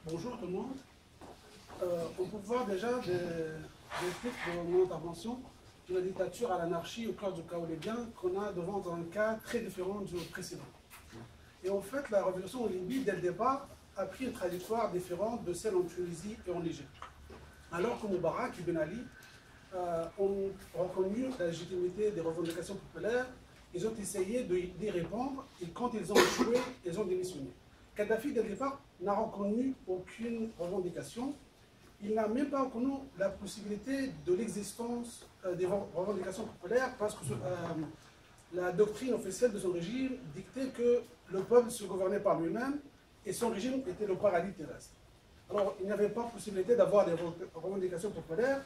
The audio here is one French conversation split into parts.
Bonjour tout le monde. On peut voir déjà des titres de mon intervention de la dictature à l'anarchie au cœur du chaos libyen qu'on a devant un cas très différent du précédent. Et en fait, la révolution en Libye, dès le départ, a pris une trajectoire différente de celle en Tunisie et en Égypte. Alors que Moubarak et Ben Ali ont reconnu la légitimité des revendications populaires, ils ont essayé d'y répondre et quand ils ont échoué, ils ont démissionné. Kadhafi, dès le départ, n'a reconnu aucune revendication. Il n'a même pas reconnu la possibilité de l'existence des revendications populaires parce que la doctrine officielle de son régime dictait que le peuple se gouvernait par lui-même et son régime était le paradis terrestre. Alors, il n'y avait pas possibilité d'avoir des revendications populaires.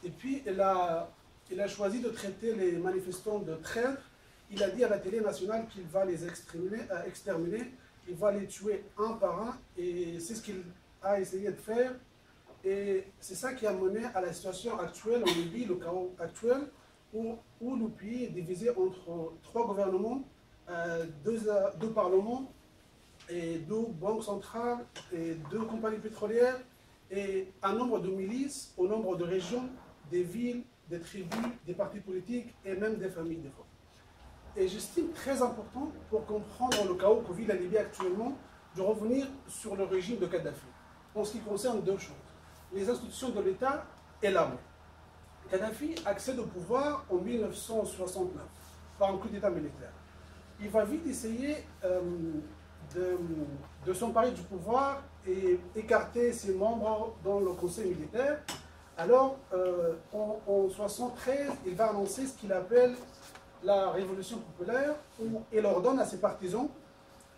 Et puis, il a choisi de traiter les manifestants de traîtres. Il a dit à la télé nationale qu'il va les exterminer, il va les tuer un par un, et c'est ce qu'il a essayé de faire. Et c'est ça qui a mené à la situation actuelle en Libye, le chaos actuel, où le pays est divisé entre trois gouvernements, deux parlements, et deux banques centrales, et deux compagnies pétrolières, et un nombre de milices, au nombre de régions, des villes, des tribus, des partis politiques et même des familles des fois. Et j'estime très important pour comprendre le chaos que vit la Libye actuellement, de revenir sur le régime de Kadhafi, en ce qui concerne deux choses, les institutions de l'État et l'armée. Kadhafi accède au pouvoir en 1969 par un coup d'État militaire. Il va vite essayer de s'emparer du pouvoir et écarter ses membres dans le conseil militaire. Alors, en 1973, il va annoncer ce qu'il appelle la révolution populaire, où il ordonne à ses partisans,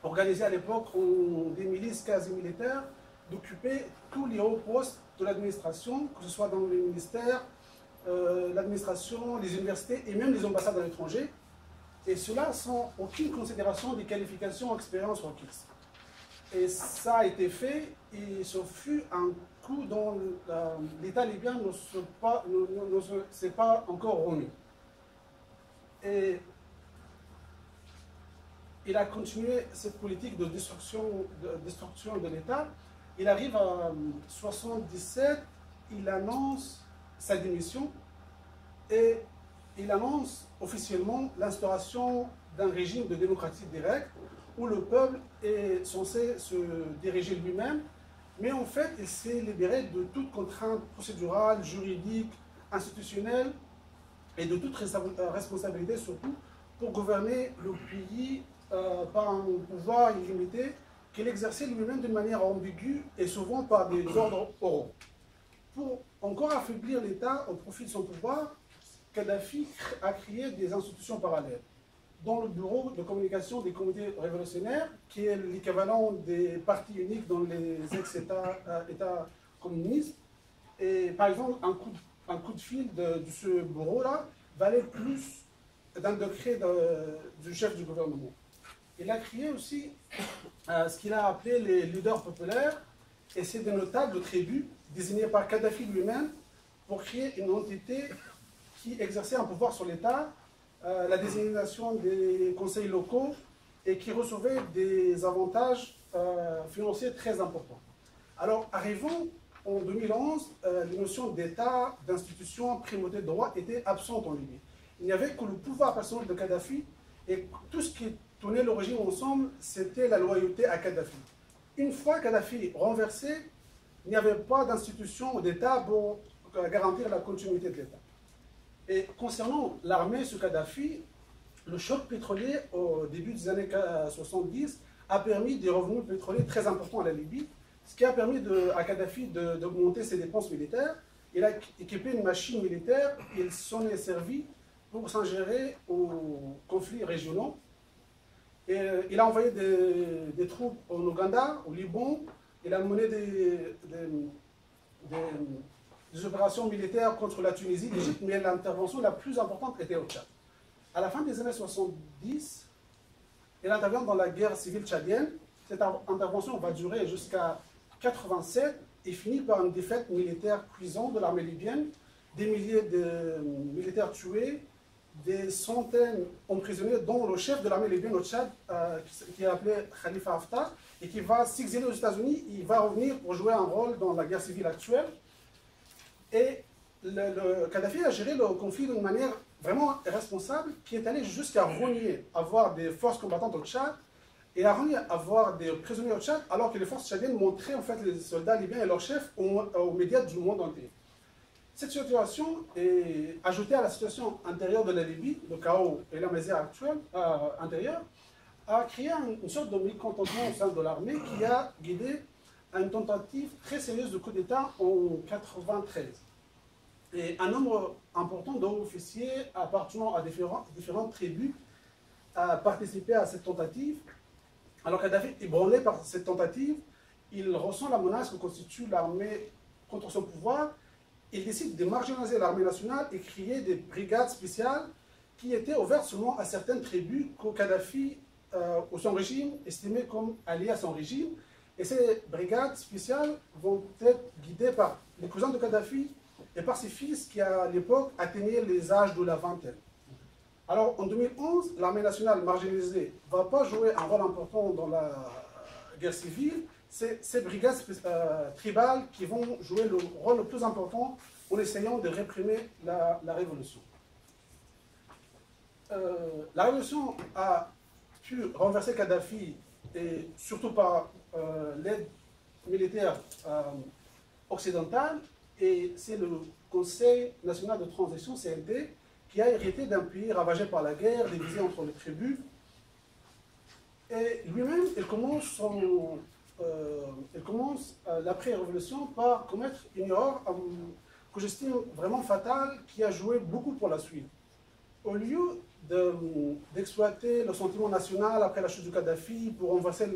organisés à l'époque en des milices quasi-militaires, d'occuper tous les hauts postes de l'administration, que ce soit dans les ministères, l'administration, les universités et même les ambassades à l'étranger, et cela sans aucune considération des qualifications, expériences requises. Et ça a été fait, et ce fut un coup dont l'État libyen ne s'est pas encore remis. Et il a continué cette politique de destruction de l'État. Il arrive à 1977, il annonce sa démission et il annonce officiellement l'instauration d'un régime de démocratie directe où le peuple est censé se diriger lui-même, mais en fait, il s'est libéré de toute contrainte procédurale, juridique, institutionnelle et de toute responsabilité surtout pour gouverner le pays par un pouvoir illimité qu'il exerçait lui-même d'une manière ambiguë et souvent par des ordres oraux. Pour encore affaiblir l'État au profit de son pouvoir, Kadhafi a créé des institutions parallèles, dont le bureau de communication des comités révolutionnaires, qui est l'équivalent des partis uniques dans les ex-États communistes. Et par exemple, un coup de fil de ce bureau-là valait plus d'un décret du chef du gouvernement. Il a créé aussi ce qu'il a appelé les leaders populaires, et c'est des notables de tribus désignés par Kadhafi lui-même pour créer une entité qui exerçait un pouvoir sur l'État, la désignation des conseils locaux et qui recevait des avantages financiers très importants. Alors, arrivant en 2011, les notions d'État, d'institution, primauté de droit étaient absentes en Libye. Il n'y avait que le pouvoir personnel de Kadhafi et tout ce qui tenait le régime ensemble, c'était la loyauté à Kadhafi. Une fois Kadhafi renversé, il n'y avait pas d'institution ou d'État pour garantir la continuité de l'État. Et concernant l'armée sous Kadhafi, le choc pétrolier au début des années 70 a permis des revenus pétroliers très importants à la Libye, ce qui a permis à Kadhafi d'augmenter ses dépenses militaires. Il a équipé une machine militaire, il s'en est servi pour s'ingérer aux conflits régionaux. Et il a envoyé des troupes en Ouganda, au Liban, il a mené des opérations militaires contre la Tunisie, l'Égypte, mais l'intervention la plus importante était au Tchad. À la fin des années 70, il intervient dans la guerre civile tchadienne. Cette intervention va durer jusqu'à 87 et finit par une défaite militaire cuisante de l'armée libyenne, des milliers de militaires tués des centaines emprisonnés, dont le chef de l'armée libyenne au Tchad, qui est appelé Khalifa Haftar, et qui va s'exiler aux États-Unis. Il va revenir pour jouer un rôle dans la guerre civile actuelle. Et le Kadhafi a géré le conflit d'une manière vraiment irresponsable, qui est allée jusqu'à renier avoir des forces combattantes au Tchad et à renier avoir des prisonniers au Tchad, alors que les forces tchadiennes montraient en fait les soldats libyens et leurs chefs aux médias du monde entier. Cette situation est ajoutée à la situation intérieure de la Libye, le chaos et la misère actuelle intérieure, a créé une sorte de mécontentement au sein de l'armée qui a guidé à une tentative très sérieuse de coup d'État en 1993. Et un nombre important d'officiers appartenant à différentes tribus a participé à cette tentative. Alors Kadhafi, ébranlé par cette tentative, il ressent la menace que constitue l'armée contre son pouvoir. Il décide de marginaliser l'armée nationale et créer des brigades spéciales qui étaient ouvertes seulement à certaines tribus que Kadhafi ou son régime estimait comme alliées à son régime. Et ces brigades spéciales vont être guidées par les cousins de Kadhafi et par ses fils qui, à l'époque, atteignaient les âges de la vingtaine. Alors, en 2011, l'armée nationale marginalisée ne va pas jouer un rôle important dans la guerre civile. C'est ces brigades tribales qui vont jouer le rôle le plus important en essayant de réprimer la révolution. La révolution a pu renverser Kadhafi, et surtout par l'aide militaire occidentale, et c'est le Conseil national de transition, CNT, qui a hérité d'un pays ravagé par la guerre, divisé entre les tribus. Et lui-même, il commence l'après-révolution par commettre une erreur que j'estime vraiment fatale, qui a joué beaucoup pour la suite. Au lieu d'exploiter le sentiment national après la chute du Kadhafi pour renverser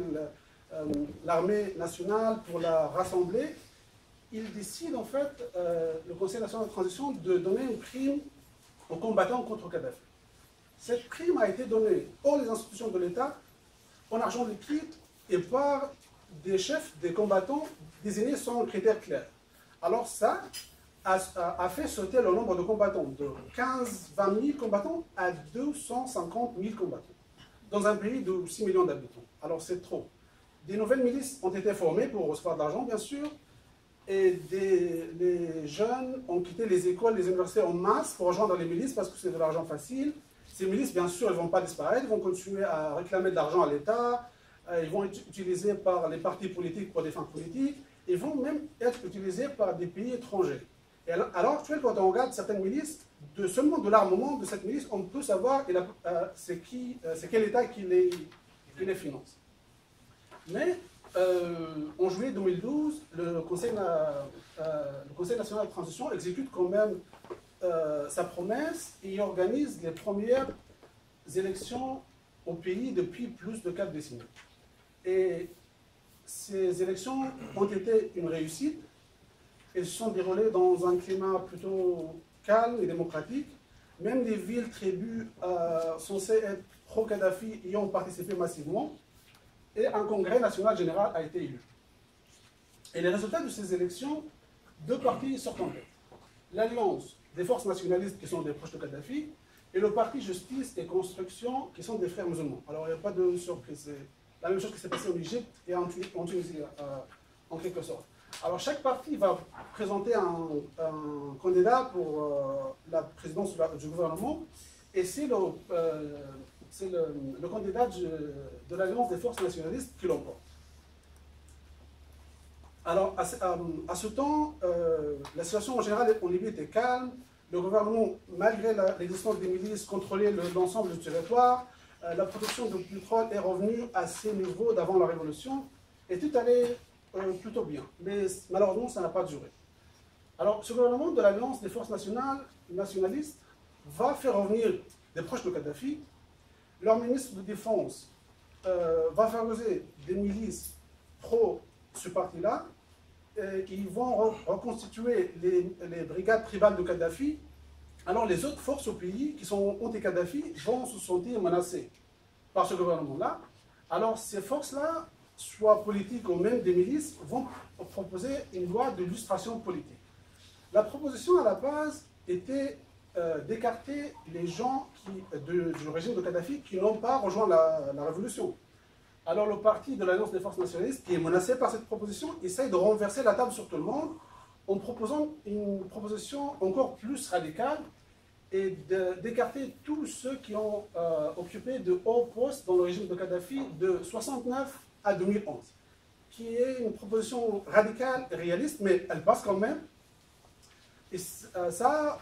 l'armée nationale, pour la rassembler, il décide en fait, le Conseil national de transition, de donner une prime aux combattants contre Kadhafi. Cette prime a été donnée hors les institutions de l'État, en argent liquide et par des chefs des combattants désignés sans critères clairs. Alors ça a fait sauter le nombre de combattants de 15-20 000 combattants à 250 000 combattants dans un pays de 6 millions d'habitants. Alors c'est trop. Des nouvelles milices ont été formées pour recevoir de l'argent, bien sûr, et les jeunes ont quitté les écoles, les universités en masse pour rejoindre les milices parce que c'est de l'argent facile. Ces milices, bien sûr, elles ne vont pas disparaître, elles vont continuer à réclamer de l'argent à l'État, ils vont être utilisés par les partis politiques pour des fins politiques, ils vont même être utilisés par des pays étrangers. Et à l'heure actuelle, quand on regarde certaines milices, seulement de l'armement de cette milice, on peut savoir c'est quel État qui les finance. Mais en juillet 2012, le Conseil national de transition exécute quand même sa promesse et organise les premières élections au pays depuis plus de 4 décennies. Et ces élections ont été une réussite. Elles se sont déroulées dans un climat plutôt calme et démocratique. Même les villes tribus censées être pro-Kadhafi y ont participé massivement. Et un congrès national général a été élu. Et les résultats de ces élections, 2 partis sortent en tête. L'Alliance des forces nationalistes qui sont des proches de Kadhafi et le parti Justice et Construction qui sont des frères musulmans. Alors il n'y a pas de surprise, c'est la même chose qui s'est passée en Égypte et en Tunisie en quelque sorte. Alors chaque parti va présenter un candidat pour la présidence du gouvernement et c'est le candidat de l'Alliance des forces nationalistes qui l'emporte. Alors, à ce temps, la situation en général en Libye était calme. Le gouvernement, malgré l'existence des milices, contrôlait l'ensemble du territoire. La production de pétrole est revenue à ses niveaux d'avant la révolution. Et tout allait plutôt bien. Mais malheureusement, ça n'a pas duré. Alors, ce gouvernement de l'Alliance des forces nationalistes va faire revenir des proches de Kadhafi. Leur ministre de Défense va favoriser des milices pro ce parti-là. Ils vont reconstituer les brigades tribales de Kadhafi. Alors les autres forces au pays qui sont anti-Kadhafi vont se sentir menacées par ce gouvernement-là. Alors ces forces-là, soit politiques ou même des milices, vont proposer une loi de lustration politique. La proposition à la base était d'écarter les gens du régime de Kadhafi qui n'ont pas rejoint la révolution. Alors le parti de l'Alliance des forces nationalistes, qui est menacé par cette proposition, essaye de renverser la table sur tout le monde en proposant une proposition encore plus radicale et d'écarter tous ceux qui ont occupé de hauts postes dans le régime de Kadhafi de 69 à 2011, qui est une proposition radicale et réaliste, mais elle passe quand même. Et ça